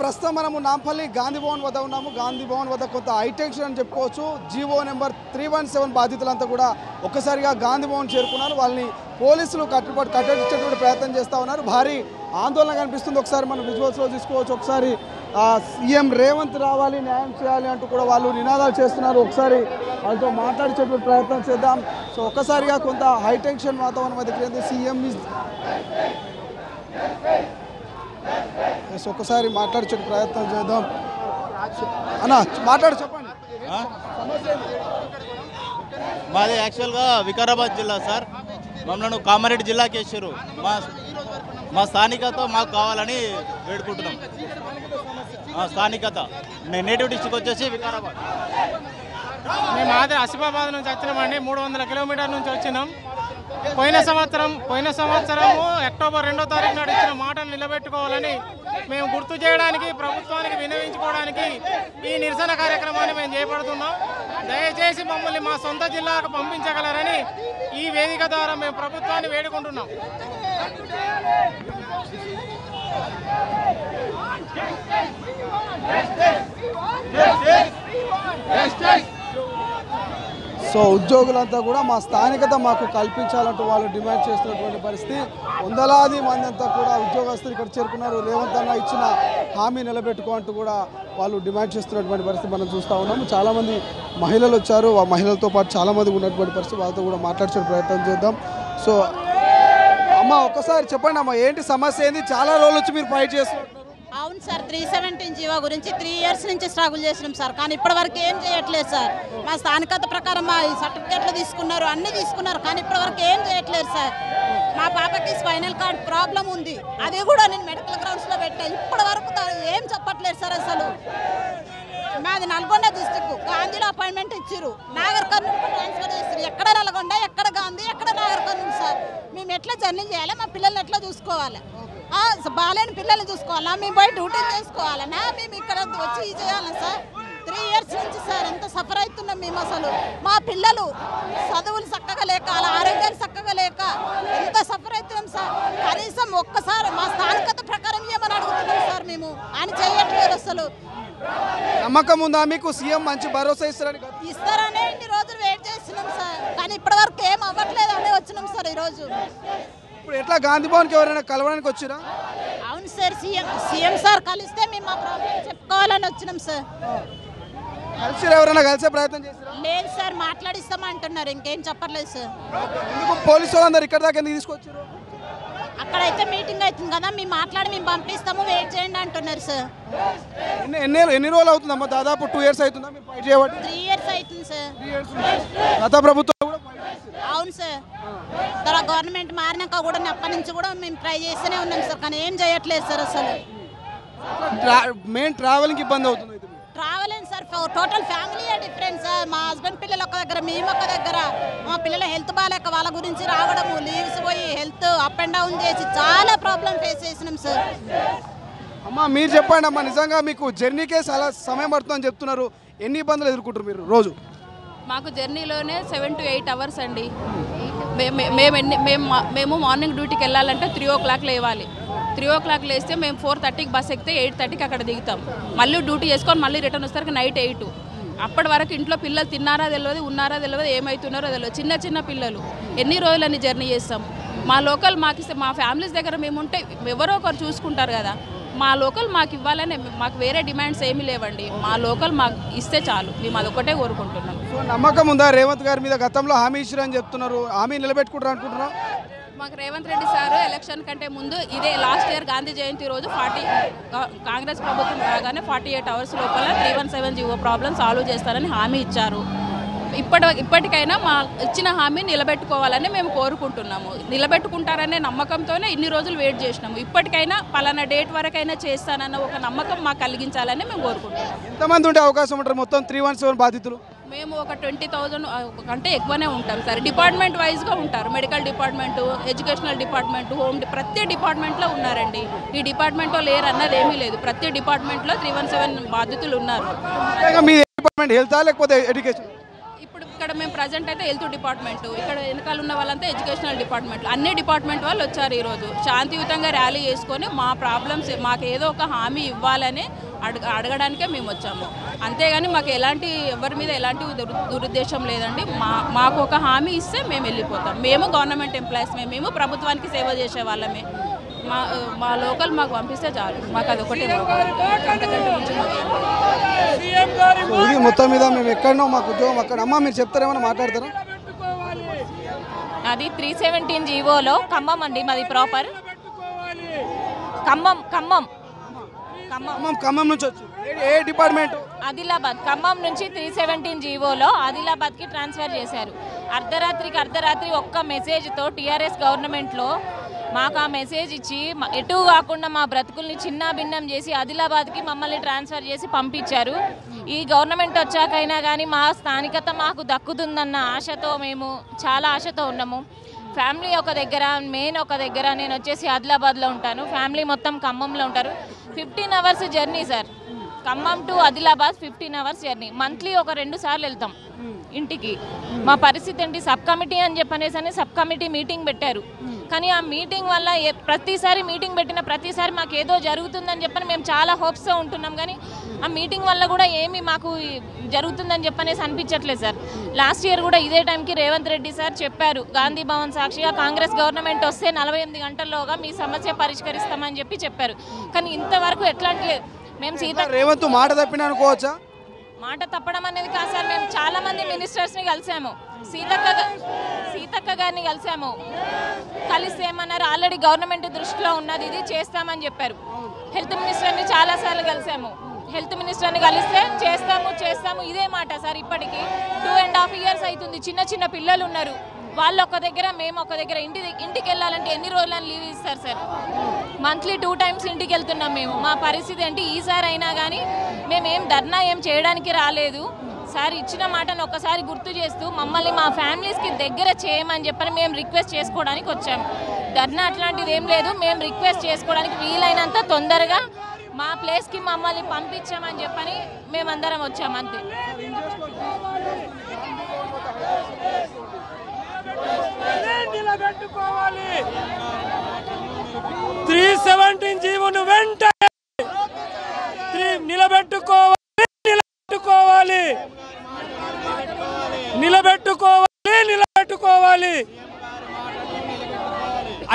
ప్రస్తుతం మనము నాంపల్లి గాంధీ భవన్ వద్ద ఉన్నాము. గాంధీ భవన్ వద్ద కొంత హైటెన్షన్ అని చెప్పుకోవచ్చు. జీవో నెంబర్ 317 బాధితులంతా కూడా ఒక్కసారిగా గాంధీ భవన్ చేరుకున్నారు. వాళ్ళని పోలీసులు కట్టడించేటువంటి ప్రయత్నం చేస్తూ ఉన్నారు. భారీ ఆందోళన కనిపిస్తుంది. ఒకసారి మనం విజువల్స్లో తీసుకోవచ్చు. ఒకసారి సీఎం రేవంత్ రావాలి, న్యాయం చేయాలి అంటూ కూడా వాళ్ళు నినాదాలు చేస్తున్నారు. ఒకసారి వాళ్ళతో మాట్లాడించేటువంటి ప్రయత్నం చేద్దాం. సో ఒక్కసారిగా కొంత హైటెన్షన్ వాతావరణం దగ్గర సీఎం ఒక్కసారి మాట్లాడే ప్రయత్నం చేద్దాం. అన్న మాట్లాడు, చెప్పండి. మాది యాక్చువల్గా వికారాబాద్ జిల్లా సార్. మమ్మల్ని కామారెడ్డి జిల్లాకి వేసారు. మా స్థానికత మాకు కావాలని వేడుకుంటున్నాం. స్థానికత నేటివ్ డిస్ట్రిక్ట్ వచ్చేసి వికారాబాద్. మేము ఆసిఫాబాద్ నుంచి వచ్చినామండి. 300 కిలోమీటర్ల నుంచి వచ్చినాం. పోయిన సంవత్సరము అక్టోబర్ 2వ తారీఖు నాడు ఇచ్చిన మాటను నిలబెట్టుకోవాలని మేము గుర్తు చేయడానికి, ప్రభుత్వానికి విన్నవించుకోవడానికి ఈ నిరసన కార్యక్రమాన్ని మేము చేపడుతున్నాం. దయచేసి మమ్మల్ని మా సొంత జిల్లాకు పంపించగలరని ఈ వేదిక ద్వారా మేము ప్రభుత్వాన్ని వేడుకుంటున్నాం. సో ఉద్యోగులంతా కూడా మా స్థానికత మాకు కల్పించాలంటూ వాళ్ళు డిమాండ్ చేస్తున్నటువంటి పరిస్థితి. వందలాది మంది అంతా కూడా ఉద్యోగస్తులు ఇక్కడ చేరుకున్నారు. రేవంత్ అన్న ఇచ్చిన హామీ నిలబెట్టుకో అంటూ కూడా వాళ్ళు డిమాండ్ చేస్తున్నటువంటి పరిస్థితి మనం చూస్తూ ఉన్నాము. చాలామంది మహిళలు వచ్చారు. ఆ మహిళలతో పాటు చాలామంది ఉన్నటువంటి పరిస్థితి. వాళ్ళతో కూడా మాట్లాడే ప్రయత్నం చేద్దాం. సో అమ్మ ఒక్కసారి చెప్పండి అమ్మ, ఏంటి సమస్య ఏంది? చాలా రోజుల నుంచి మీరు ఫైట్ చేస్తున్నారు. అవును సార్, 317 జీవో గురించి 3 ఇయర్స్ నుంచి స్ట్రగుల్ చేసినాం సార్. కానీ ఇప్పటివరకు ఏం చేయట్లేదు సార్. మా స్థానికత ప్రకారం మా సర్టిఫికేట్లు తీసుకున్నారు, అన్నీ తీసుకున్నారు, కానీ ఇప్పటివరకు ఏం చేయట్లేదు సార్. మా పాపకి స్పైనల్ కార్డ్ ప్రాబ్లం ఉంది, అది కూడా నేను మెడికల్ గ్రౌండ్స్లో పెట్టాను. ఇప్పటివరకు ఏం చెప్పట్లేదు సార్. అసలు మాది నల్గొండ డిస్టిక్. గాంధీలో అపాయింట్మెంట్ ఇచ్చారు, నాగర్ కర్నూలు ట్రాన్స్ఫర్ చేస్తారు. ఎక్కడ నల్గొండ, ఎక్కడ గాంధీ, ఎక్కడ నాగర్ కర్నూలు సార్. మేము ఎట్లా జర్నీ చేయాలి? మా పిల్లల్ని ఎట్లా చూసుకోవాలి? బాలేని పిల్లల్ని చూసుకోవాలా? మేము పోయి డ్యూటీ చేసుకోవాలన్నా? మేము ఇక్కడ వచ్చి ఇది చేయాలి సార్. 3 ఇయర్స్ నుంచి సార్ ఎంత సఫర్ అవుతున్నాం మేము. అసలు మా పిల్లలు చదువులు చక్కగా లేక, అలా ఆరోగ్యాలు చక్కగా లేక ఎంత సఫర్ అవుతున్నాం సార్. కనీసం ఒక్కసారి మా స్థానికత ప్రకారం ఏమని అడుగుతున్నాం సార్. మేము అని చేయట్లేదు. అసలు నమ్మకం ఉందా మీకు సీఎం మంచి భరోసా ఇస్తారనే ఇన్ని రోజులు వెయిట్ చేస్తున్నాం సార్. కానీ ఇప్పటివరకు ఏం అవ్వట్లేదు అనే వచ్చినాం సార్. ఈరోజు ఇప్పుడు ఎట్లా గాంధీ భవన్కి ఎవరైనా కలవడానికి వచ్చిరా? అవును సార్, సీఎం సార్ కలిస్తే మేము మా ప్రాబ్లం చెప్పుకోవాలని వచ్చినాం సార్. కలిసి ఎవరైనా కలిసే ప్రయత్నం చేస్తారా? లేదు సార్, మాట్లాడిస్తామంటున్నారు, ఇంకేం చెప్పట్లేదు సార్. పోలీసు వాళ్ళందరూ ఇక్కడ దాకా ఎందుకు తీసుకొచ్చారు? అక్కడైతే మీటింగ్ అవుతుంది కదా, మేము మాట్లాడి మేము పంపిస్తాము, వెయిట్ చేయండి అంటున్నారు సార్. ఎన్ని రోజులు అవుతుందమ్మా? దాదాపు 2 ఇయర్స్ అవుతుందా మీరు ఫైట్ చేయబట్టి? 3 ఇయర్స్ అవుతుంది సార్. గత ప్రభుత్వం కూడా అవును సార్. తర్వాత గవర్నమెంట్ మారినాక కూడా అప్పటి నుంచి కూడా మేము ట్రై చేస్తూనే ఉన్నాం సార్, కానీ ఏం చేయట్లేదు సార్. అసలు మెయిన్ ట్రావెలింగ్ ఇబ్బంది అవుతుంది. Travelling sir, total family difference sir. మా హస్బెండ్ పిల్లలు ఒక దగ్గర, మేము ఒక దగ్గర. మా పిల్లల హెల్త్ బాగాలేక వాళ్ళ గురించి రావడము, లీవ్స్ పోయి హెల్త్ అప్ అండ్ డౌన్ చేసి చాలా ప్రాబ్లం ఫేస్ చేసినాం సార్. అమ్మా మీరు చెప్పండి అమ్మా, నిజంగా మీకు జర్నీకే చాలా సమయం పడుతుందని చెప్తున్నారు. ఎన్ని ఇబ్బందులు ఎదుర్కొంటారు మీరు రోజు? మాకు జర్నీలోనే 7 to 8 అవర్స్ అండి. మేము మార్నింగ్ డ్యూటీకి వెళ్ళాలంటే 3 o'clock లేవాలి. 3 o'clock లేస్తే మేము 4:30కి బస్ ఎక్కితే 8:30కి అక్కడ దిగుతాం. మళ్ళీ డ్యూటీ చేసుకొని మళ్ళీ రిటర్న్ వస్తారు నైట్ 8. అప్పటి వరకు ఇంట్లో పిల్లలు తిన్నారా తెలియదు, ఉన్నారా తెలియదు, ఏమవుతున్నారో తెలియదు. చిన్న పిల్లలు ఎన్ని రోజులని జర్నీ చేస్తాం. మా లోకల్ మాకిస్తే, మా ఫ్యామిలీస్ దగ్గర మేము ఉంటే ఎవరో ఒకరు చూసుకుంటారు కదా. మా లోకల్ మాకు ఇవ్వాలని, మాకు వేరే డిమాండ్స్ ఏమీ లేవండి. మా లోకల్ మాకు ఇస్తే చాలు, మేము అదొకటే కోరుకుంటున్నాం. సో నమ్మకం ఉందా రేవంత్ గారి మీద? గతంలో హామీ ఇచ్చారని చెప్తున్నారు, హామీ నిలబెట్టుకుంటారు అనుకుంటున్నాం. మాకు రేవంత్ రెడ్డి సార్ ఎలక్షన్ కంటే ముందు ఇదే లాస్ట్ ఇయర్ గాంధీ జయంతి రోజు కాంగ్రెస్ ప్రభుత్వం రాగానే 48 hours లోపల 317 జీవో ప్రాబ్లం సాల్వ్ చేస్తారని హామీ ఇచ్చారు. ఇప్పటికైనా మా ఇచ్చిన హామీ నిలబెట్టుకోవాలని మేము కోరుకుంటున్నాము. నిలబెట్టుకుంటారనే నమ్మకంతోనే ఇన్ని రోజులు వెయిట్ చేసినాము. ఇప్పటికైనా పలానా డేట్ వరకైనా చేస్తానన్న ఒక నమ్మకం మాకు కలిగించాలని మేము కోరుకుంటున్నాము. ఎంతమంది ఉండే అవకాశం ఉంటారు మొత్తం 317 బాధితులు? మేము ఒక 20,000 కంటే ఎక్కువనే ఉంటాం సార్. డిపార్ట్మెంట్ వైజ్గా ఉంటారు. Medical department, educational department, home, ప్రతి డిపార్ట్మెంట్లో ఉన్నారండి. ఈ డిపార్ట్మెంట్లో లేరు అన్నది ఏమీ లేదు. ప్రతి డిపార్ట్మెంట్లో 317 బాధితులు ఉన్నారు. మీ డిపార్ట్మెంట్ హెల్త్ లేకపోతే ఎడ్యుకేషన్? ఇప్పుడు ఇక్కడ మేము ప్రజెంట్ అయితే హెల్త్ డిపార్ట్మెంట్, ఇక్కడ వెనకాల ఉన్న వాళ్ళంతా ఎడ్యుకేషనల్ డిపార్ట్మెంట్, అన్ని డిపార్ట్మెంట్ వాళ్ళు వచ్చారు ఈరోజు శాంతియుతంగా ర్యాలీ చేసుకొని మా ప్రాబ్లమ్స్ మాకు ఏదో ఒక హామీ ఇవ్వాలని అడగడానికే మేము వచ్చాము. అంతేగాని మాకు ఎవరి మీద ఎలాంటి దురుద్దేశం లేదండి. మాకు ఒక హామీ ఇస్తే మేము వెళ్ళిపోతాం. మేము గవర్నమెంట్ ఎంప్లాయీస్, మేము ప్రభుత్వానికి సేవ చేసే వాళ్ళమే. మా లోకల్ మాకు పంపిస్తే చాలు, మాకు అది ఒకటే. ఇది మొత్తం మీద మేము ఎక్కడనో మాకు ఉద్యోగం అక్కడ. అమ్మ మీరు చెప్తారేమన్నా మాట్లాడతారా? అది 317 జీవోలో ఖమ్మం అండి, మాది ప్రాపర్ ఖమ్మం నుంచి వచ్చి ఏ డిపార్ట్మెంట్? ఆదిలాబాద్. ఖమ్మం నుంచి 317 జీవోలో ఆదిలాబాద్కి ట్రాన్స్ఫర్ చేశారు. అర్ధరాత్రి ఒక్క మెసేజ్తో టీఆర్ఎస్ గవర్నమెంట్లో మాకు ఆ మెసేజ్ ఇచ్చి ఎటు కాకుండా మా బ్రతుకుల్ని చిన్న భిన్నం చేసి ఆదిలాబాద్కి మమ్మల్ని ట్రాన్స్ఫర్ చేసి పంపించారు. ఈ గవర్నమెంట్ వచ్చాకైనా కానీ మా స్థానికత మాకు దక్కుతుందన్న ఆశతో మేము చాలా ఆశతో ఉన్నాము. ఫ్యామిలీ ఒక దగ్గర, మెయిన్ ఒక దగ్గర. నేను వచ్చేసి ఆదిలాబాద్లో ఉంటాను, ఫ్యామిలీ మొత్తం ఖమ్మంలో ఉంటారు. 15 hours journey sir, Khammam to Adilabad 15 hours journey. Monthly ఒక 2 సార్లు వెళ్తాం ఇంటికి. మా పరిస్థితి ఏంటి? సబ్ కమిటీ అని చెప్పనేసి సబ్ కమిటీ మీటింగ్ పెట్టారు. కానీ ఆ మీటింగ్ వల్ల ప్రతిసారి మీటింగ్ పెట్టిన ప్రతిసారి మాకు ఏదో జరుగుతుందని చెప్పని మేము చాలా హోప్స్తో ఉంటున్నాం. కానీ ఆ మీటింగ్ వల్ల కూడా ఏమీ మాకు జరుగుతుందని చెప్పనేసి అనిపించట్లేదు సార్. లాస్ట్ ఇయర్ కూడా ఇదే టైంకి రేవంత్ రెడ్డి సార్ చెప్పారు, గాంధీ భవన్ సాక్షిగా కాంగ్రెస్ గవర్నమెంట్ వస్తే 48 గంటల్లోగా మీ సమస్య పరిష్కరిస్తామని చెప్పారు. కానీ ఇంతవరకు ఎట్లాంటి మేము రేవంత్ మాట తప్పిన అనుకోవచ్చా? మాట తప్పడం అనేది కాదు సార్. మేము చాలా మంది మినిస్టర్స్ని కలిసాము, సీతక్క గారిని కలిస్తే ఏమన్నారు, ఆల్రెడీ గవర్నమెంట్ దృష్టిలో ఉన్నది, ఇది చేస్తామని చెప్పారు. హెల్త్ మినిస్టర్ని చాలాసార్లు కలిసాము. హెల్త్ మినిస్టర్ని కలిస్తే చేస్తాము ఇదే మాట సార్. ఇప్పటికీ 2.5 years అవుతుంది. చిన్న పిల్లలు ఉన్నారు, వాళ్ళు ఒక దగ్గర, మేము ఒక దగ్గర. ఇంటికి వెళ్ళాలంటే ఎన్ని రోజులని లీవ్ ఇస్తారు సార్? మంత్లీ 2 times ఇంటికి వెళ్తున్నాం మేము. మా పరిస్థితి ఏంటి? ఈసారి అయినా కానీ మేమేం ధర్నా ఏం చేయడానికి రాలేదు సార్. ఇచ్చిన మాటను ఒక్కసారి గుర్తు చేస్తూ మమ్మల్ని మా ఫ్యామిలీస్కి దగ్గర చేయమని చెప్పని మేము రిక్వెస్ట్ చేసుకోవడానికి వచ్చాము. ధర్నా అట్లాంటిది ఏం లేదు. మేము రిక్వెస్ట్ చేసుకోవడానికి వీలైనంత తొందరగా మా ప్లేస్కి మమ్మల్ని పంపించామని చెప్పని మేమందరం వచ్చాము, అంతే. 317 జీవోను వెంటనే నిలబెట్టుకోవాలి.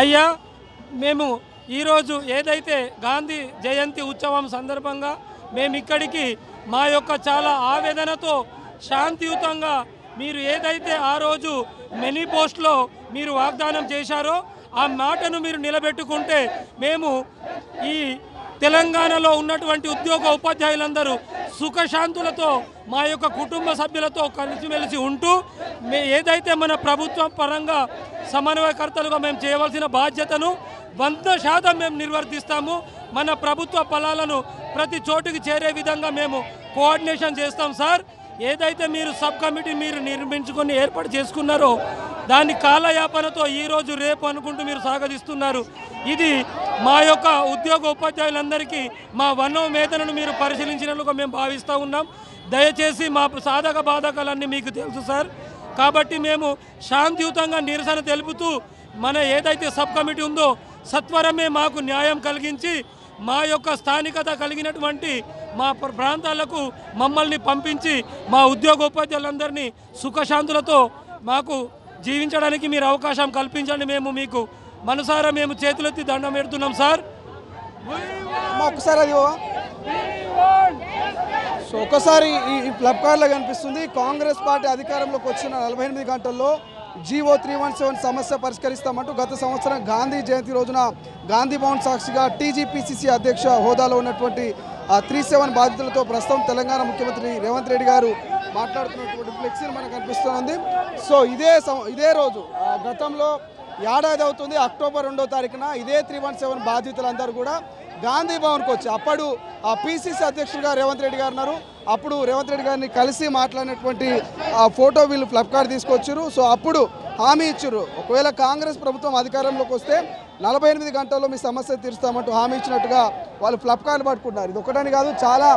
అయ్యా, మేము ఈరోజు ఏదైతే గాంధీ జయంతి ఉత్సవం సందర్భంగా మేము ఇక్కడికి మా యొక్క చాలా ఆవేదనతో శాంతియుతంగా మీరు ఏదైతే ఆ రోజు మెనీ పోస్ట్లో మీరు వాగ్దానం చేశారో ఆ మాటను మీరు నిలబెట్టుకుంటే మేము ఈ తెలంగాణలో ఉన్నటువంటి ఉపాధ్యాయులందరూ సుఖశాంతులతో మా యొక్క కుటుంబ సభ్యులతో కలిసిమెలిసి ఉంటూ ఏదైతే మన ప్రభుత్వం పరంగా సమన్వయకర్తలుగా మేము చేయవలసిన బాధ్యతను 100% మేము నిర్వర్తిస్తాము. మన ప్రభుత్వ ఫలాలను ప్రతి చోటుకి చేరే విధంగా మేము కోఆర్డినేషన్ చేస్తాం సార్. ఏదైతే మీరు సబ్ కమిటీ మీరు నిర్మించుకొని ఏర్పాటు చేసుకున్నారో దాని కాలయాపనతో ఈరోజు రేపు అనుకుంటూ మీరు సాగదీస్తున్నారు. ఇది మా యొక్క ఉపాధ్యాయులందరికీ మా వనోవేదనను మీరు పరిశీలించినట్లుగా మేము భావిస్తూ ఉన్నాం. దయచేసి మా సాధక బాధకాలన్నీ మీకు తెలుసు సార్. కాబట్టి మేము శాంతియుతంగా నిరసన తెలుపుతూ మన ఏదైతే సబ్ కమిటీ ఉందో సత్వరమే మాకు న్యాయం కలిగించి మా యొక్క స్థానికత కలిగినటువంటి మా ప్రాంతాలకు మమ్మల్ని పంపించి మా ఉపాధ్యాయులందరినీ సుఖశాంతులతో మాకు జీవించడానికి మీరు అవకాశం కల్పించండి. మేము మీకు మనసారా మేము చేతులెత్తి దండం పెడుతున్నాం సార్. ఒకసారి అది సో ఒకసారి ఈ ఫ్లప్ కార్డులో కనిపిస్తుంది. కాంగ్రెస్ పార్టీ అధికారంలోకి వచ్చిన 48 గంటల్లో జీవో 317 సమస్య పరిష్కరిస్తామంటూ గత సంవత్సరం గాంధీ జయంతి రోజున గాంధీ భవన్ సాక్షిగా టీజీపీసీసీ అధ్యక్ష హోదాలో ఉన్నటువంటి 317 బాధితులతో ప్రస్తుతం తెలంగాణ ముఖ్యమంత్రి రేవంత్ రెడ్డి గారు మాట్లాడుతున్నటువంటి ఫ్లెక్సీని మనకు కనిపిస్తోంది. సో ఇదే రోజు గతంలో ఏడాది అవుతుంది, అక్టోబర్ 2వ తారీఖున ఇదే 317 బాధితులందరూ కూడా గాంధీ భవన్కి వచ్చి అప్పుడు పీసీసీ అధ్యక్షుడిగా రేవంత్ రెడ్డి గారు ఉన్నారు. అప్పుడు రేవంత్ రెడ్డి గారిని కలిసి మాట్లాడినటువంటి ఫోటో వీళ్ళు ఫ్లప్ కార్డ్ తీసుకొచ్చారు. సో అప్పుడు హామీ ఇచ్చారు, ఒకవేళ కాంగ్రెస్ ప్రభుత్వం అధికారంలోకి వస్తే 48 గంటల్లో మీ సమస్య తీరుస్తామంటూ హామీ ఇచ్చినట్టుగా వాళ్ళు ఫ్లప్ కార్డు పట్టుకుంటున్నారు. ఇది ఒకటని కాదు, చాలా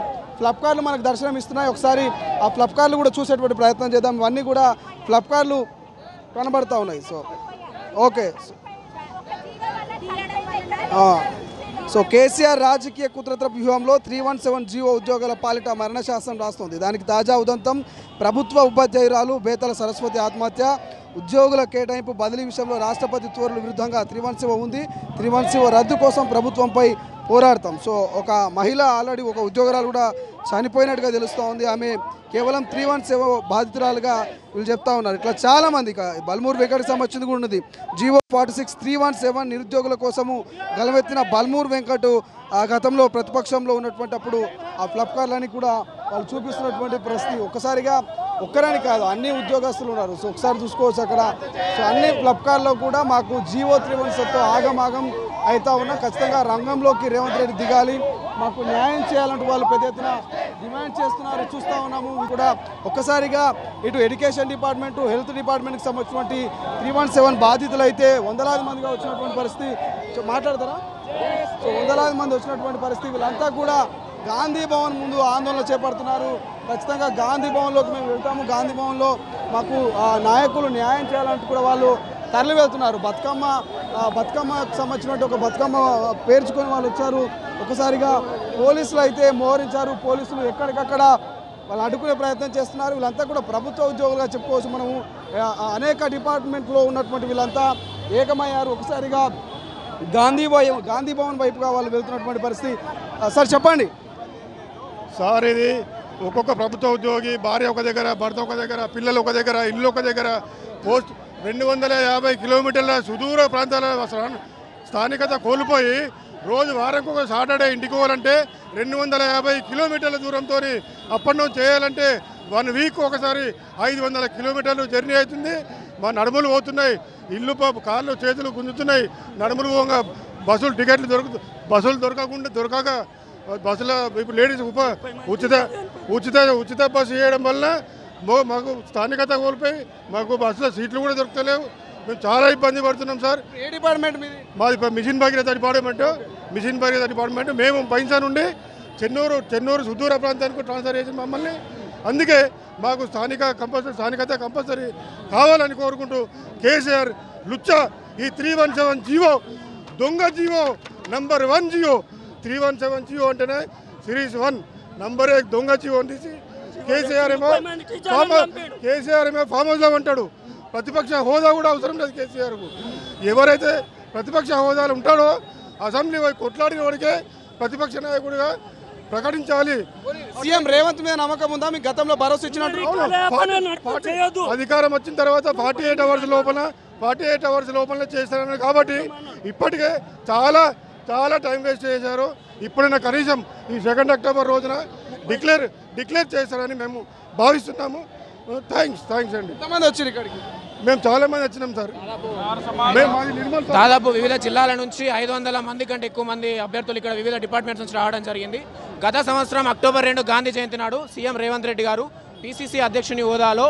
ఫ్లప్కార్లు మనకు దర్శనం ఇస్తున్నాయి. ఒకసారి ఆ ఫ్లప్కార్లు కూడా చూసేటువంటి ప్రయత్నం చేద్దాం. ఇవన్నీ కూడా ఫ్లప్కార్లు కనబడతా ఉన్నాయి. సో ఓకే, సో కేసీఆర్ రాజకీయ కుట్రత్ర వ్యూహంలో 317 జీవో ఉద్యోగాల పాలిట మరణశాసనం రాస్తుంది. దానికి తాజా ఉదంతం ప్రభుత్వ ఉపాధ్యాయురాలు బేతల సరస్వతి ఆత్మహత్య. ఉద్యోగుల కేటాయింపు బదిలీ విషయంలో రాష్ట్రపతి ఉత్తర్వుల విరుద్ధంగా 317 ఉంది. 317 రద్దు కోసం ప్రభుత్వంపై పోరాడతాం. సో ఒక మహిళ ఆల్రెడీ ఒక ఉద్యోగరాలు కూడా చనిపోయినట్టుగా తెలుస్తూ ఉంది. ఆమె కేవలం 317 బాధితురాలుగా వీళ్ళు చెప్తా ఉన్నారు. ఇట్లా చాలామంది బల్మూరు వెంకటకి సంబంధించింది కూడా ఉన్నది. జీవో 46 317 నిరుద్యోగుల కోసము గలమెత్తిన బల్మూరు వెంకట్ ఆ గతంలో ప్రతిపక్షంలో ఉన్నటువంటి అప్పుడు ఆ ఫ్లప్కార్లని కూడా వాళ్ళు చూపిస్తున్నటువంటి పరిస్థితి. ఒక్కసారిగా ఒక్కరని కాదు, అన్ని ఉద్యోగస్తులు ఉన్నారు. సో ఒకసారి చూసుకోవచ్చు అక్కడ. సో అన్ని ఫ్లప్కార్లో కూడా మాకు జీవో 317తో ఆగమాగం అవుతా ఉన్నా. ఖచ్చితంగా రంగంలోకి రేవంత్ రెడ్డి దిగాలి, మాకు న్యాయం చేయాలంటూ వాళ్ళు పెద్ద ఎత్తున డిమాండ్ చేస్తున్నారు. చూస్తూ ఉన్నాము కూడా. ఒక్కసారిగా ఇటు ఎడ్యుకేషన్ డిపార్ట్మెంటు, హెల్త్ డిపార్ట్మెంట్కి సంబంధించినటువంటి 317 బాధితులు అయితే వందలాది మందిగా వచ్చినటువంటి పరిస్థితి. మాట్లాడతారా? సో వందలాది మంది వచ్చినటువంటి పరిస్థితి. వీళ్ళంతా కూడా గాంధీ భవన్ ముందు ఆందోళన చేపడుతున్నారు. ఖచ్చితంగా గాంధీ భవన్లోకి మేము వెళ్తాము, గాంధీ భవన్లో మాకు నాయకులు న్యాయం చేయాలంటూ కూడా వాళ్ళు తరలి వెళ్తున్నారు. బతుకమ్మకు సంబంధించినట్టు ఒక బతుకమ్మ పేర్చుకొని వాళ్ళు వచ్చారు. ఒకసారిగా పోలీసులు అయితే మోహరించారు. పోలీసులు ఎక్కడికక్కడ వాళ్ళు అడ్డుకునే ప్రయత్నం చేస్తున్నారు. వీళ్ళంతా కూడా ప్రభుత్వ ఉద్యోగులుగా చెప్పుకోవచ్చు మనము. అనేక డిపార్ట్మెంట్లో ఉన్నటువంటి వీళ్ళంతా ఏకమయ్యారు. ఒకసారిగా గాంధీ భవన్ వైపుగా వాళ్ళు వెళ్తున్నటువంటి పరిస్థితి. సార్ చెప్పండి సార్. ఇది ఒక్కొక్క ప్రభుత్వ ఉద్యోగి భార్య ఒక దగ్గర, భర్త ఒక దగ్గర, పిల్లలు ఒక దగ్గర, ఇల్లు ఒక దగ్గర, పోస్ట్ 250 కిలోమీటర్ల సుదూర ప్రాంతాల స్థానికత కోల్పోయి రోజు వారంకి ఒక సాటర్డే ఇంటికి పోవాలంటే 250 కిలోమీటర్ల దూరంతో అప్ అండ్ డౌన్ చేయాలంటే 1 వీక్ ఒకసారి 500 కిలోమీటర్లు జర్నీ అవుతుంది. మా నడుములు పోతున్నాయి, ఇల్లు కాళ్ళు చేతులు గుంజుతున్నాయి, నడుములు పోగా బస్సులు టికెట్లు దొరకక బస్సులో ఇప్పుడు లేడీస్ ఉచిత బస్సు చేయడం వల్ల మాకు స్థానికత కోల్పోయి మాకు బస్సులో సీట్లు కూడా దొరకలేవు. మేము చాలా ఇబ్బంది పడుతున్నాం సార్. ఏ డిపార్ట్మెంట్ మీది? మాది మిషన్ భగీరథ డిపార్ట్మెంట్. మేము పైసా నుండి చెన్నూరు సుదూర ప్రాంతానికి ట్రాన్స్ఫర్ చేసి మమ్మల్ని. అందుకే మాకు స్థానికత కంపల్సరీ కావాలని కోరుకుంటూ కేసీఆర్ లుచ్చా ఈ 317 జీవో దొంగ జీవో నంబర్ 1 జీవో 317 జీవో అంటేనే సిరీస్ 1 నంబర్ 1 దొంగ జీవో తీసి కేసీఆర్ ఏమో ఫామ్ హౌస్లో అంటాడు. ప్రతిపక్ష హోదా కూడా అవసరం లేదు కేసీఆర్కు. ఎవరైతే ప్రతిపక్ష హోదాలు ఉంటాడో అసెంబ్లీ కొట్లాడిన వాడికే ప్రతిపక్ష నాయకుడిగా ప్రకటించాలి. సీఎం రేవంత్ మీద నమ్మకం ఉందా? మీకు గతంలో భరోసా ఇచ్చినట్టు? అధికారం వచ్చిన తర్వాత 48 అవర్స్ లోపల చేస్తారన్నారు కాబట్టి ఇప్పటికే చాలా టైం వేస్ట్ చేశారు. ఇప్పుడైనా కనీసం ఈ 2 అక్టోబర్ రోజున డిక్లేర్ చేస్తారని మేము భావిస్తున్నాము. థ్యాంక్స్ అండి. ఎంతమంది వచ్చారు ఇక్కడికి? మేము చాలా మంది వచ్చినాం సార్. దాదాపు వివిధ జిల్లాల నుంచి 500 మంది కంటే ఎక్కువ మంది అభ్యర్థులు ఇక్కడ వివిధ డిపార్ట్మెంట్స్ నుంచి రావడం జరిగింది. గత సంవత్సరం అక్టోబర్ 2 గాంధీ జయంతి నాడు సీఎం రేవంత్ రెడ్డి గారు పీసీసీ అధ్యక్షుని హోదాలో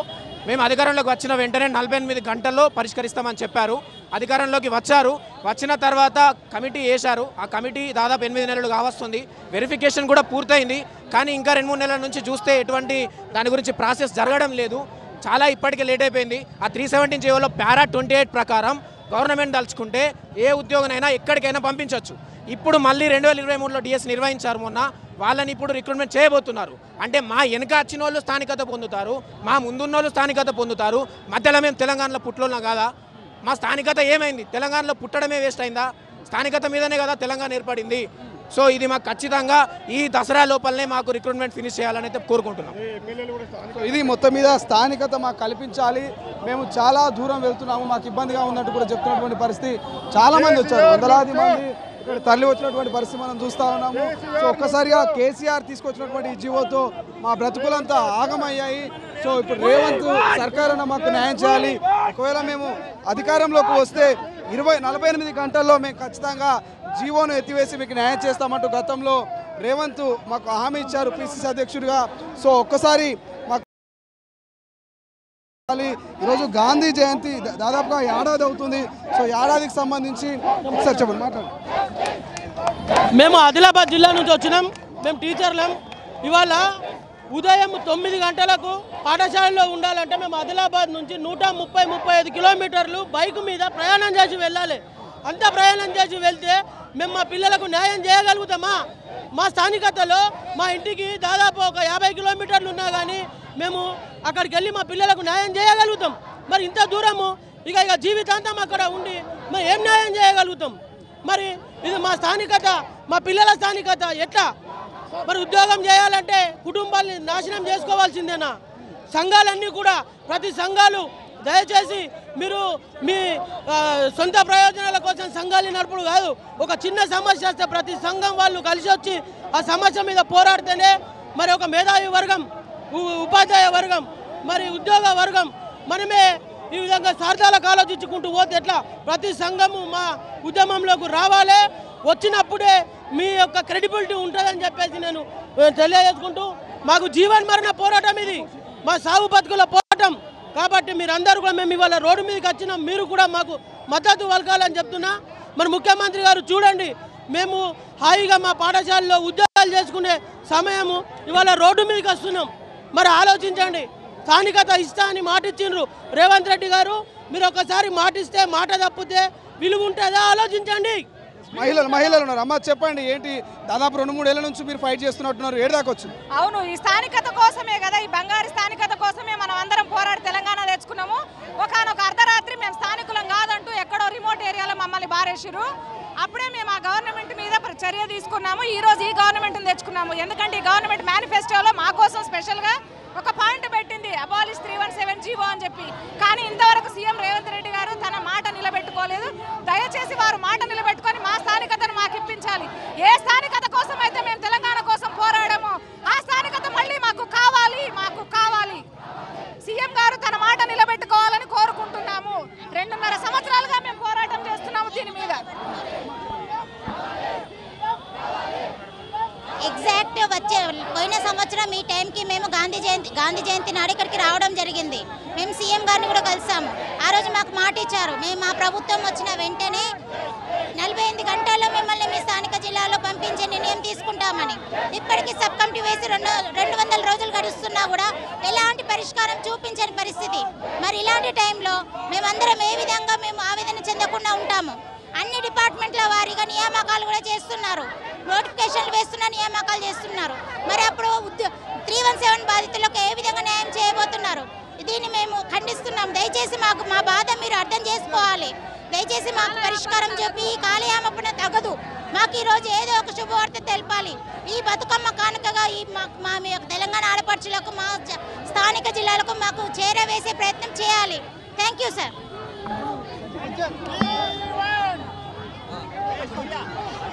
మేము అధికారంలోకి వచ్చిన వెంటనే 48 గంటల్లో పరిష్కరిస్తామని చెప్పారు. అధికారంలోకి వచ్చారు. వచ్చిన తర్వాత కమిటీ వేశారు. ఆ కమిటీ దాదాపు 8 నెలలు కావస్తుంది. వెరిఫికేషన్ కూడా పూర్తయింది. కానీ ఇంకా 2-3 నెలల నుంచి చూస్తే ఎటువంటి దాని గురించి ప్రాసెస్ జరగడం లేదు. చాలా ఇప్పటికే లేట్ అయిపోయింది. ఆ 317 జీవోలో పారా 28 ప్రకారం గవర్నమెంట్ దలుచుకుంటే ఏ ఉద్యోగనైనా ఎక్కడికైనా పంపించవచ్చు. ఇప్పుడు మళ్ళీ 2023లో డిఎస్ నిర్వహించారు మొన్న. వాళ్ళని ఇప్పుడు రిక్రూట్మెంట్ చేయబోతున్నారు. అంటే మా వెనక వచ్చిన వాళ్ళు స్థానికత పొందుతారు, మా ముందున్న వాళ్ళు స్థానికత పొందుతారు. మధ్యలో మేము తెలంగాణలో పుట్టులోనా కాదా? మా స్థానికత ఏమైంది? తెలంగాణలో పుట్టడమే వేస్ట్ అయిందా? స్థానికత మీదనే కదా తెలంగాణ ఏర్పడింది. సో ఇది మాకు ఖచ్చితంగా ఈ దసరా లోపలనే మాకు రిక్రూట్మెంట్ ఫినిష్ చేయాలని అయితే కోరుకుంటున్నాం. ఇది మొత్తం మీద స్థానికత మాకు కల్పించాలి. మేము చాలా దూరం వెళ్తున్నాము, మాకు ఇబ్బందిగా ఉన్నట్టు కూడా చెప్తున్నటువంటి పరిస్థితి. చాలా మంది వచ్చారు, వందలాది మంది ఇక్కడ తరలి వచ్చినటువంటి పరిస్థితి మనం చూస్తూ ఉన్నాము. సో ఒక్కసారిగా కేసీఆర్ తీసుకొచ్చినటువంటి ఈ జీవోతో మా బ్రతుకులంతా ఆగమయ్యాయి. సో ఇప్పుడు రేవంత్ సర్కార్ అన్న మాకు న్యాయం చేయాలి. ఒకవేళ మేము అధికారంలోకి వస్తే 48 గంటల్లో మేము ఖచ్చితంగా జీవోను ఎత్తివేసి మీకు న్యాయం చేస్తామంటూ గతంలో రేవంత్ మాకు హామీ ఇచ్చారు పీసీసీ అధ్యక్షుడిగా. సో ఒక్కసారి మాకు ఈరోజు గాంధీ జయంతి దాదాపుగా ఏడాది అవుతుంది. సో ఏడాదికి సంబంధించి ఒకసారి చెప్పండి, మాట్లాడండి. మేము ఆదిలాబాద్ జిల్లా నుంచి వచ్చినాం. మేము టీచర్లం. ఇవాళ ఉదయం 9 గంటలకు పాఠశాలలో ఉండాలంటే మేము ఆదిలాబాద్ నుంచి 130-135 కిలోమీటర్లు బైక్ మీద ప్రయాణం చేసి వెళ్ళాలి. అంత ప్రయాణం చేసి వెళ్తే మేము మా పిల్లలకు న్యాయం చేయగలుగుతామా? మా స్థానికతలో మా ఇంటికి దాదాపు ఒక 50 కిలోమీటర్లు ఉన్నా కానీ మేము అక్కడికి వెళ్ళి మా పిల్లలకు న్యాయం చేయగలుగుతాం. మరి ఇంత దూరము ఇక జీవితాంతం అక్కడ ఉండి మరి ఏం న్యాయం చేయగలుగుతాం? మరి ఇది మా స్థానికత, మా పిల్లల స్థానికత ఎట్లా? మరి ఉద్యోగం చేయాలంటే కుటుంబాన్ని నాశనం చేసుకోవాల్సిందేనా? సంఘాలన్నీ కూడా ప్రతి సంఘాలు దయచేసి మీరు మీ సొంత ప్రయోజనాల కోసం సంఘాలు నడుపుడు కాదు. ఒక చిన్న సమస్య వస్తే ప్రతి సంఘం వాళ్ళు కలిసి వచ్చి ఆ సమస్య మీద పోరాడితేనే మరి ఒక మేధావి వర్గం, ఉపాధ్యాయ వర్గం, మరి ఉద్యోగ వర్గం మనమే ఈ విధంగా స్వార్థాలకు ఆలోచించుకుంటూ పోతే ఎట్లా? ప్రతి సంఘము మా ఉద్యమంలోకి రావాలి. వచ్చినప్పుడే మీ యొక్క క్రెడిబిలిటీ ఉంటుందని చెప్పేసి నేను తెలియజేసుకుంటూ, మాకు జీవన్ మరణ పోరాటం ఇది, మా సాగు బతుకుల పోరాటం. కాబట్టి మీరందరూ కూడా మేము ఇవాళ రోడ్డు మీదకి వచ్చినాం, మీరు కూడా మాకు మద్దతు పలకాలని చెప్తున్నా. మరి ముఖ్యమంత్రి గారు చూడండి, మేము హాయిగా మా పాఠశాలలో ఉద్యోగాలు చేసుకునే సమయము ఇవాళ రోడ్డు మీదకి వస్తున్నాం. మరి ఆలోచించండి. స్థానికత ఇస్తా అని మాట ఇచ్చిండ్రు రేవంత్ రెడ్డి గారు. మీరు ఒకసారి మాట ఇస్తే మాట తప్పితే విలువ ఉంటుందా? ఆలోచించండి. మహిళలు ఉన్నారు. అమ్మ చెప్పండి, ఏంటి దాదాపు 2-3 ఏళ్ల నుంచి మీరు ఫైట్ చేస్తున్నట్టున్నారు, ఏడు దాకా వచ్చింది? అవును, ఈ స్థానికత కోసమే కదా, ఈ బంగారు స్థానికత కోసమే మనం అందరం పోరాడి తెలంగాణ తెచ్చుకున్నాము. ఒకనొక అర్ధరాత్రి మేము స్థానికులం కాదంటూ ఎక్కడో రిమోట్ ఏరియాలో మమ్మల్ని బారేసిరు. అప్పుడే మేము ఆ గవర్నమెంట్ మీద చర్య తీసుకున్నాము. ఈ రోజు ఈ గవర్నమెంట్ని తెచ్చుకున్నాము. ఎందుకంటే ఈ గవర్నమెంట్ మేనిఫెస్టోలో మా కోసం స్పెషల్గా ఒక పాయింట్ పెట్టింది, అబాలిష్ 317 జీవో అని చెప్పి. కానీ ఇంతవరకు సీఎం రేవంత్ రెడ్డి గారు తన మాట నిలబెట్టుకోలేదు. దయచేసి వారు మాట నిలబెట్టుకొని మా స్థానికతను మాకు ఇప్పించాలి. ఏ స్థానికత కోసం అయితే మేము తెలంగాణ కోసం పోరాడామో ఆ స్థానికత మళ్ళీ మాకు కావాలి. సీఎం గారు తన మాట నిలబెట్టుకోవాలని కోరుకుంటున్నాము. 2.5 సంవత్సరాలుగా మేము పోరాటం చేస్తున్నాము దీని మీద. ఎగ్జాక్ట్ పోయిన సంవత్సరం ఈ టైంకి మేము గాంధీ జయంతి నాడు ఇక్కడికి రావడం జరిగింది. మేము సీఎం గారిని కూడా కలిసాము. ఆ రోజు మాకు మాట ఇచ్చారు, మేము మా ప్రభుత్వం వచ్చిన వెంటనే 48 గంటల్లో మిమ్మల్ని మీ స్థానిక జిల్లాలో పంపించే నిర్ణయం తీసుకుంటామని. ఇప్పటికీ సబ్ కమిటీ వేసి 200 రోజులు గడుస్తున్నా కూడా ఎలాంటి పరిష్కారం చూపించని పరిస్థితి. మరి ఇలాంటి టైంలో మేమందరం ఏ విధంగా మేము ఆవేదన చెందకుండా ఉంటాము? అన్ని డిపార్ట్మెంట్ల వారీగా నియామకాలు కూడా చేస్తున్నారు, నోటిఫికేషన్లు వేస్తున్న నియామకాలు చేస్తున్నారు. మరి అప్పుడు 317 బాధితులకు ఏ విధంగా న్యాయం చేయబోతున్నారు? దీన్ని మేము ఖండిస్తున్నాం. దయచేసి మా బాధ మీరు అర్థం చేసుకోవాలి. దయచేసి మాకు పరిష్కారం చెప్పి ఈ కాలయామపన తగదు. మాకు ఈరోజు ఏదో ఒక శుభవార్త తెలపాలి. ఈ బతుకమ్మ కానుకగా మా తెలంగాణ ఆడపడుచులకు, మా స్థానిక జిల్లాలకు మాకు చేరవేసే ప్రయత్నం చేయాలి. Thank you sir.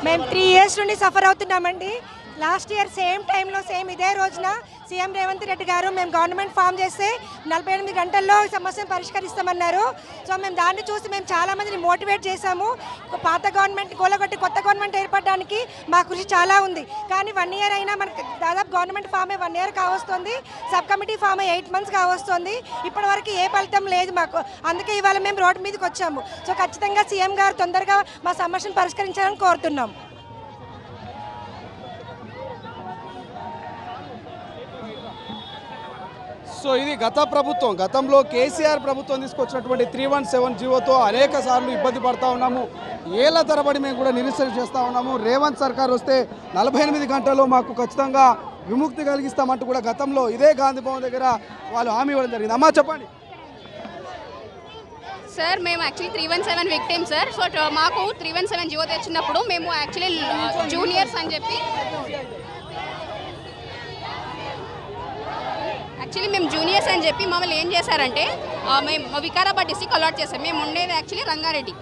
మేము 3 years నుండి సఫర్ అవుతున్నామండి. లాస్ట్ ఇయర్ సేమ్ టైంలో ఇదే రోజున సీఎం రేవంత్ రెడ్డి గారు మేము గవర్నమెంట్ ఫామ్ చేస్తే 48 గంటల్లో సమస్యను పరిష్కరిస్తామన్నారు. సో మేము దాన్ని చూసి మేము చాలామందిని మోటివేట్ చేశాము. పాత గవర్నమెంట్ కూలగొట్టి కొత్త గవర్నమెంట్ ఏర్పడడానికి మా కృషి చాలా ఉంది. కానీ 1 year అయినా మనకు దాదాపు గవర్నమెంట్ ఫామ్ 1 year కావస్తుంది, సబ్ కమిటీ ఫామ్ 8 months కావస్తుంది. ఇప్పటి వరకు ఏ ఫలితం లేదు మాకు. అందుకే ఇవాళ మేము రోడ్డు మీదకి వచ్చాము. సో ఖచ్చితంగా సీఎం గారు తొందరగా మా సమస్యను పరిష్కరించాలని కోరుతున్నాం. సో ఇది గతంలో కేసీఆర్ ప్రభుత్వం తీసుకొచ్చినటువంటి 317 జీవోతో అనేక సార్లు ఇబ్బంది పడతా ఉన్నాము. ఏళ్ల తరబడి మేము కూడా నిరసన చేస్తూ ఉన్నాము. రేవంత్ సర్కార్ వస్తే 48 గంటల్లో మాకు ఖచ్చితంగా విముక్తి కలిగిస్తామంటూ కూడా గతంలో ఇదే గాంధీ భవన్ దగ్గర వాళ్ళు హామీ ఇవ్వడం జరిగింది. అమ్మా చెప్పండి. సార్ మేము యాక్చువల్లీ 317 విక్టిమ్ సార్. సో మాకు 317 జీవో తెచ్చినప్పుడు మేము యాక్చువల్లీ జూనియర్స్ అని చెప్పి మేము జూనియర్స్ అని చెప్పి మమ్మల్ని ఏం చేశారంటే మేము వికారాబాద్ డిస్ట్రిక్ట్ అలాట్ చేసాం. మేము ఉండేది యాక్చువల్లీ రంగారెడ్డి.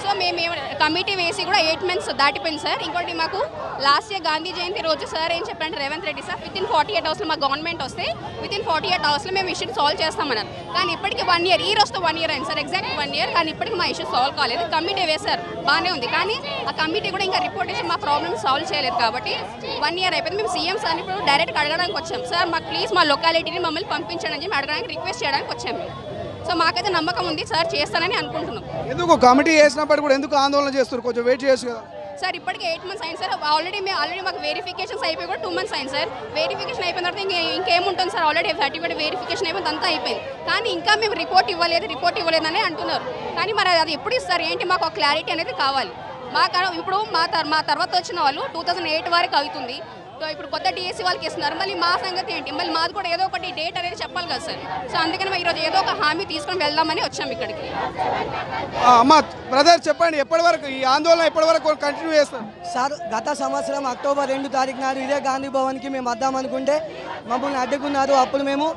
సో మేము కమిటీ వేసి కూడా 8 months దాటిపోయింది సార్. ఇంకోటి మాకు లాస్ట్ ఇయర్ గాంధీ జయంతి రోజు సార్ ఏం చెప్పారంటే Revanth Reddy sir within 48 hours మా గవర్నమెంట్ వస్తే within 48 hours మేము ఇష్యూని సాల్వ్ చేస్తామన్నారు. కానీ ఇప్పటికీ 1 year, ఈ రోజుతో 1 year అయింది సార్, ఎగ్జాక్ట్ 1 year. కానీ ఇప్పటికి మా ఇష్యూ సాల్వ్ కాలేదు. కమిటీ వేశారు, బాగానే ఉంది. కానీ ఆ కమిటీ కూడా ఇంకా రిపోర్ట్ ఇచ్చి మా ప్రాబ్లమ్ సాల్వ్ చేయలేదు. కాబట్టి 1 year అయిపోయింది. మేము సీఎం సార్ని ఇప్పుడు డైరెక్ట్గా అడగడానికి వచ్చాం. సార్ మాకు ప్లీజ్ మా లొకాలిటీని మమ్మల్ని పంపించండి అని చెప్పి అడగడానికి రిక్వెస్ట్ చేయడానికి వచ్చాము. సో మాకైతే నమ్మకం ఉంది సార్ చేస్తానని అనుకుంటున్నాం. ఎందుకు కమిటీ వేసినప్పుడు కూడా ఎందుకు ఆందోళన చేస్తారు? కొంచెం వెయిట్ చేయొచ్చు కదా సార్ ఇప్పటికే 8 months అయింది సార్. ఆల్రెడీ మాకు వెరిఫికేషన్స్ అయిపోయి కూడా 2 months అయింది సార్. వెరిఫికేషన్ అయిపోయిన తర్వాత ఇంకేముంటుంది సార్, ఆల్రెడీ సర్టిఫికేట్ వెరిఫికేషన్ అయిపోయింది, అంతా అయిపోయింది. కానీ ఇంకా మేము రిపోర్ట్ ఇవ్వలేదని అంటున్నారు. కానీ మరి అది ఎప్పుడు ఇస్తారు ఏంటి, మాకు ఒక క్లారిటీ అనేది కావాలి. ఇప్పుడు మా తర్వాత వచ్చిన వాళ్ళు 2008 వరకు అవుతుంది. ఇప్పుడు కొత్త డిఎస్సి వాళ్ళకి ఇస్తున్నారు, మళ్ళీ మా సంగతి ఏంటి, మళ్ళీ మాది కూడా ఏదో ఒకటి డేట్ అనేది చెప్పాలి కదా సార్. సో అందుకని మేము ఈరోజు ఏదో ఒక హామీ తీసుకొని వెళ్దామని వచ్చాము ఇక్కడికి. అమ్మ బ్రదర్ చెప్పండి, ఎప్పటి వరకు ఈ ఆందోళన ఎప్పటి వరకు కంటిన్యూ చేస్తారు సార్? గత సంవత్సరం అక్టోబర్ 2 తారీఖు నాడు ఇదే గాంధీ భవన్కి మేము వద్దామనుకుంటే మమ్మల్ని అడ్డుకున్నారు. అప్పుడు మేము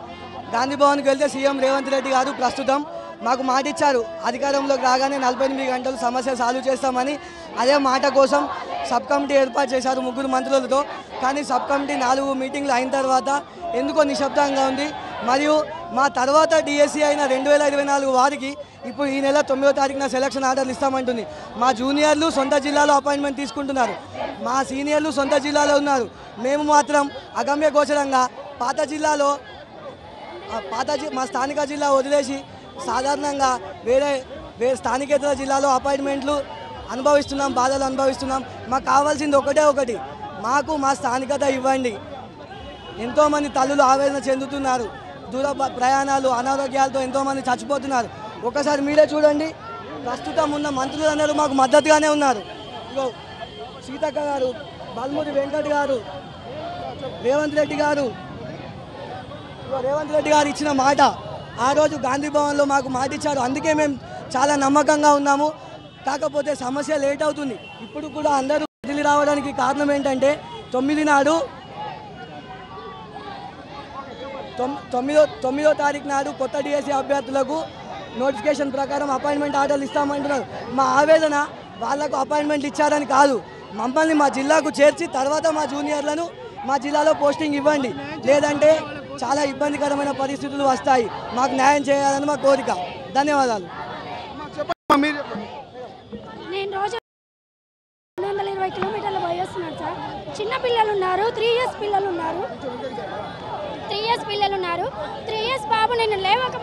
గాంధీ భవన్కి వెళ్తే సీఎం రేవంత్ రెడ్డి గారు ప్రస్తుతం మాకు మాట ఇచ్చారు, అధికారంలోకి రాగానే 48 గంటలు సమస్య సాల్వ్ చేస్తామని. అదే మాట కోసం సబ్ కమిటీ ఏర్పాటు చేశారు 3 మంత్రులతో. కానీ సబ్ కమిటీ 4 మీటింగ్లు అయిన తర్వాత ఎందుకో నిశ్శబ్దంగా ఉంది. మరియు మా తర్వాత డిఎస్సి అయిన 2024 వారికి ఇప్పుడు ఈ నెల 9వ తారీఖున సెలక్షన్ ఆర్డర్లు ఇస్తామంటుంది. మా జూనియర్లు సొంత జిల్లాలో అపాయింట్మెంట్ తీసుకుంటున్నారు, మా సీనియర్లు సొంత జిల్లాలో ఉన్నారు. మేము మాత్రం అగమ్య గోచరంగా మా స్థానిక జిల్లా వదిలేసి సాధారణంగా వేరే స్థానికేతర జిల్లాలో అపాయింట్మెంట్లు అనుభవిస్తున్నాం, బాధలు అనుభవిస్తున్నాం. మాకు కావాల్సింది ఒకటి, మాకు మా స్థానికత ఇవ్వండి. ఎంతోమంది తల్లులు ఆవేదన చెందుతున్నారు, దూర ప్రయాణాలు అనారోగ్యాలతో ఎంతోమంది చచ్చిపోతున్నారు. ఒకసారి మీరే చూడండి, ప్రస్తుతం ఉన్న మంత్రులందరూ మాకు మద్దతుగానే ఉన్నారు. ఇగో సీతక్క గారు, బల్మూరి వెంకట్ గారు, రేవంత్ రెడ్డి గారు ఇచ్చిన మాట ఆ రోజు గాంధీ భవన్లో మాకు మాట ఇచ్చారు. అందుకే మేము చాలా నమ్మకంగా ఉన్నాము. కాకపోతే సమస్య లేట్ అవుతుంది. ఇప్పుడు కూడా అందరూ వదిలి రావడానికి కారణం ఏంటంటే 9వ తారీఖు నాడు కొత్త డిఎస్సి అభ్యర్థులకు నోటిఫికేషన్ ప్రకారం అపాయింట్మెంట్ ఆర్డర్లు ఇస్తామంటున్నారు. మా ఆవేదన వాళ్లకు అపాయింట్మెంట్ ఇచ్చారని కాదు, మమ్మల్ని మా జిల్లాకు చేర్చి తర్వాత మా జూనియర్లను మా జిల్లాలో పోస్టింగ్ ఇవ్వండి, లేదంటే చాలా ఇబ్బందికరమైన పరిస్థితులు వస్తాయి. మాకు న్యాయం చేయాలని మా కోరిక. ధన్యవాదాలు. నేను రోజు 120 కిలోమీటర్లు పోయేస్తున్నాను సార్. చిన్న పిల్లలు ఉన్నారు, 3 years పిల్లలు ఉన్నారు. 3 years బాబు నేను లేవక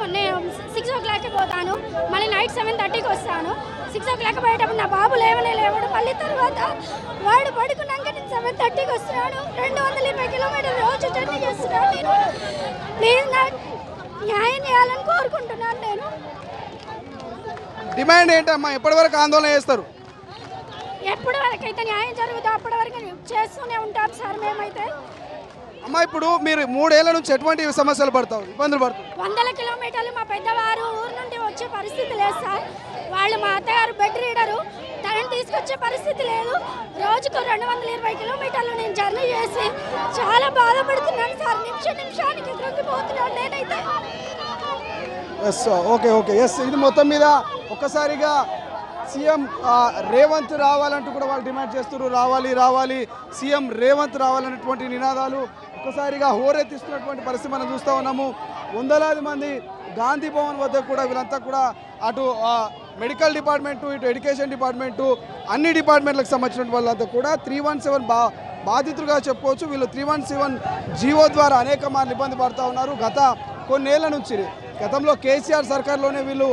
6 o'clockకి పోతాను, మళ్ళీ నైట్ 7:30కి వస్తాను. 6 o'clock పోయేటప్పుడు నా బాబు లేవడు. మళ్ళీ తర్వాత వాడు పడుకున్నాక నేను 7:30కి వస్తున్నాను. 220 కిలోమీటర్లు రోజు జర్నీ చేస్తున్నాను. నేను ప్లీజ్ నాకు న్యాయం చేయాలని కోరుకుంటున్నాను. నేను డిమాండ్ ఏంటమ్మా, ఎప్పటి వరకు ఆందోళన చేస్తారు? ఎప్పటి వరకు అయితే న్యాయం జరుగుతుందో అప్పటి వరకు చేస్తూనే ఉంటాం సార్ మేమైతే. అమ్మా ఇప్పుడు మీరు 3 ఏళ్ల నుంచి ఎటువంటి సమస్యలు పడతారు, ఇబ్బందులు పడతారు? 100 కిలోమీటర్లు మా పెద్దవారు ఊరు నుండి వచ్చే పరిస్థితి లేదు సార్. వాళ్ళు మా అత్తగారు బెడ్ రీడరు, తనని తీసుకొచ్చే పరిస్థితి లేదు. రోజుకు 220 కిలోమీటర్లు నేను జర్నీ చేసి చాలా బాధపడుతున్నాను సార్. నిమిషానికి కృంగిపోతున్నాను నేనైతే. ఓకే ఇది మొత్తం మీద ఒక్కసారిగా సీఎం రేవంత్ రావాలంటూ కూడా వాళ్ళు డిమాండ్ చేస్తున్నారు. రావాలి సీఎం రేవంత్ రావాలనేటువంటి నినాదాలు ఒక్కసారిగా హోరెత్తిస్తున్నటువంటి పరిస్థితి మనం చూస్తూ ఉన్నాము. వందలాది మంది గాంధీ భవన్ వద్ద కూడా వీళ్ళంతా కూడా అటు మెడికల్ డిపార్ట్మెంటు, ఇటు ఎడ్యుకేషన్ డిపార్ట్మెంటు, అన్ని డిపార్ట్మెంట్లకు సంబంధించిన వాళ్ళంతా కూడా 317 బాధితులుగా చెప్పుకోవచ్చు. వీళ్ళు 317 జీవో ద్వారా అనేక మార్లు ఇబ్బంది పడుతూ ఉన్నారు. గత కొన్నేళ్ల నుంచి గతంలో కేసీఆర్ సర్కార్లోనే వీళ్ళు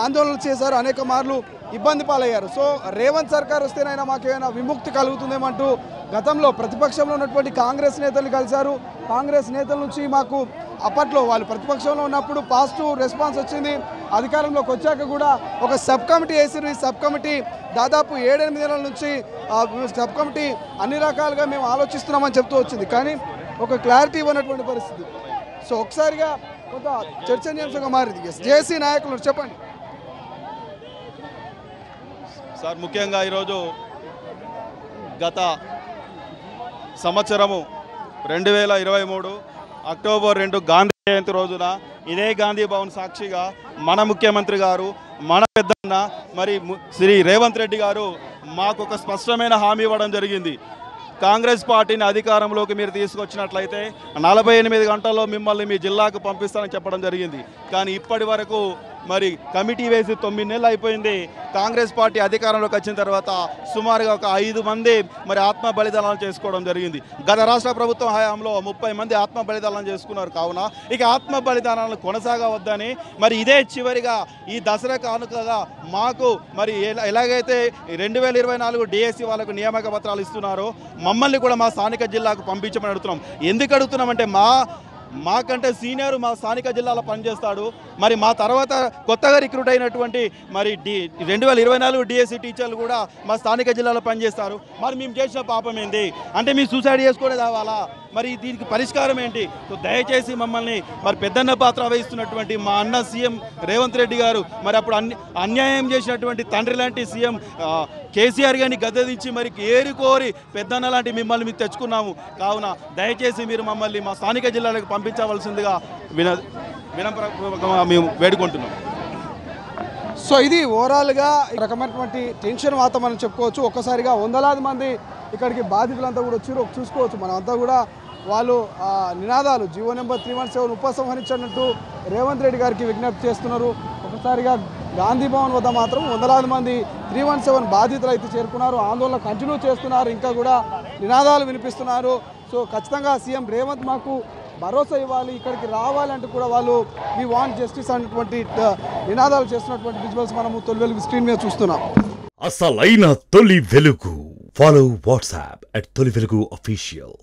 ఆందోళనలు చేశారు, అనేక మార్లు ఇబ్బంది పాలయ్యారు. సో రేవంత్ సర్కార్ వస్తేనైనా మాకేమైనా విముక్తి కలుగుతుందేమంటూ గతంలో ప్రతిపక్షంలో ఉన్నటువంటి కాంగ్రెస్ నేతలు కలిశారు. కాంగ్రెస్ నేతల నుంచి మాకు అప్పట్లో వాళ్ళు ప్రతిపక్షంలో ఉన్నప్పుడు పాజిటివ్ రెస్పాన్స్ వచ్చింది. అధికారంలోకి వచ్చాక కూడా ఒక సబ్ కమిటీ వేసారు. ఈ సబ్ కమిటీ దాదాపు 7-8 నెలల నుంచి సబ్ కమిటీ అన్ని రకాలుగా మేము ఆలోచిస్తున్నామని చెప్తూ వచ్చింది, కానీ ఒక క్లారిటీ ఇవ్వనటువంటి పరిస్థితి. సో ఒకసారిగా కొంత చర్చనీయాంశంగా మారింది. జేసీ నాయకులు చెప్పండి సార్. ముఖ్యంగా ఈరోజు గత సంవత్సరము 2023 అక్టోబర్ 2 గాంధీ జయంతి రోజున ఇదే గాంధీ భవన్ సాక్షిగా మన ముఖ్యమంత్రి గారు, మన పెద్దన్న మరి శ్రీ రేవంత్ రెడ్డి గారు మాకు ఒక స్పష్టమైన హామీ ఇవ్వడం జరిగింది. కాంగ్రెస్ పార్టీని అధికారంలోకి మీరు తీసుకొచ్చినట్లయితే 48 గంటల్లో మిమ్మల్ని మీ జిల్లాకు పంపిస్తానని చెప్పడం జరిగింది. కానీ ఇప్పటి వరకు మరి కమిటీ వేసి 9 నెలలు అయిపోయింది. కాంగ్రెస్ పార్టీ అధికారంలోకి వచ్చిన తర్వాత సుమారుగా ఒక 5 మంది మరి ఆత్మ బలిదానాలు చేసుకోవడం జరిగింది. గత రాష్ట్ర ప్రభుత్వం హయాంలో 30 మంది ఆత్మ బలిదానాలు చేసుకున్నారు. కావున ఇక ఆత్మ బలిదానాలను కొనసాగవద్దని మరి ఇదే చివరిగా ఈ దసరా కానుకగా మాకు మరి ఎలాగైతే 2024 డిఎస్సి వాళ్ళకు నియామక పత్రాలు ఇస్తున్నారో మమ్మల్ని కూడా మా స్థానిక జిల్లాకు పంపించమని అడుగుతున్నాం. ఎందుకు అడుగుతున్నామంటే మాకంటే సీనియర్ మా స్థానిక జిల్లాలో పనిచేస్తాడు. మరి మా తర్వాత కొత్తగా రిక్రూట్ అయినటువంటి మరి 2024 డిఎస్సి టీచర్లు కూడా మా స్థానిక జిల్లాలో పనిచేస్తారు. మరి మేము చేసిన పాపం ఏంటి అంటే మేము సూసైడ్ చేసుకునే కావాలా? మరి దీనికి పరిష్కారం ఏంటి? సో దయచేసి మమ్మల్ని మరి పెద్దన్న పాత్ర వహిస్తున్నటువంటి మా అన్న సీఎం రేవంత్ రెడ్డి గారు మరి అప్పుడు అన్యాయం చేసినటువంటి తండ్రి లాంటి సీఎం కేసీఆర్ గారిని గద్దెదించి మరి ఏరుకోరి పెద్దన్న లాంటి మిమ్మల్ని మేము తెచ్చుకున్నాము. కావున దయచేసి మీరు మమ్మల్ని మా స్థానిక జిల్లాలకు పంపించవలసిందిగా వినమ్రంగా మేము వేడుకుంటున్నాం. సో ఇది ఓవరాల్గా రకమైనటువంటి టెన్షన్ వాతావరణం చెప్పుకోవచ్చు. ఒక్కసారిగా వందలాది మంది ఇక్కడికి బాధితులంతా కూడా వచ్చారు. చూసుకోవచ్చు మనమంతా కూడా వాళ్ళు నినాదాలు జీవో నెంబర్ 317 ఉపసంహరించినట్టు రేవంత్ రెడ్డి గారికి విజ్ఞప్తి చేస్తున్నారు. ఒకసారిగా గాంధీ భవన్ వద్ద మాత్రం వందలాది మంది 317 బాధితులు అయితే చేరుకున్నారు. ఆందోళన కంటిన్యూ చేస్తున్నారు, ఇంకా కూడా నినాదాలు వినిపిస్తున్నారు. సో ఖచ్చితంగా సీఎం రేవంత్ మాకు భరోసా ఇవ్వాలి, ఇక్కడికి రావాలంటూ కూడా వాళ్ళు వి వాంట్ జస్టిస్ అనేటువంటి నినాదాలు చేస్తున్నటువంటి విజువల్స్ మనము తొలి వెలుగు స్క్రీన్ మీద చూస్తున్నాం. అసలైన తొలి వెలుగు. ఫాలో వాట్సాప్ @తొలి వెలుగు అఫీషియల్.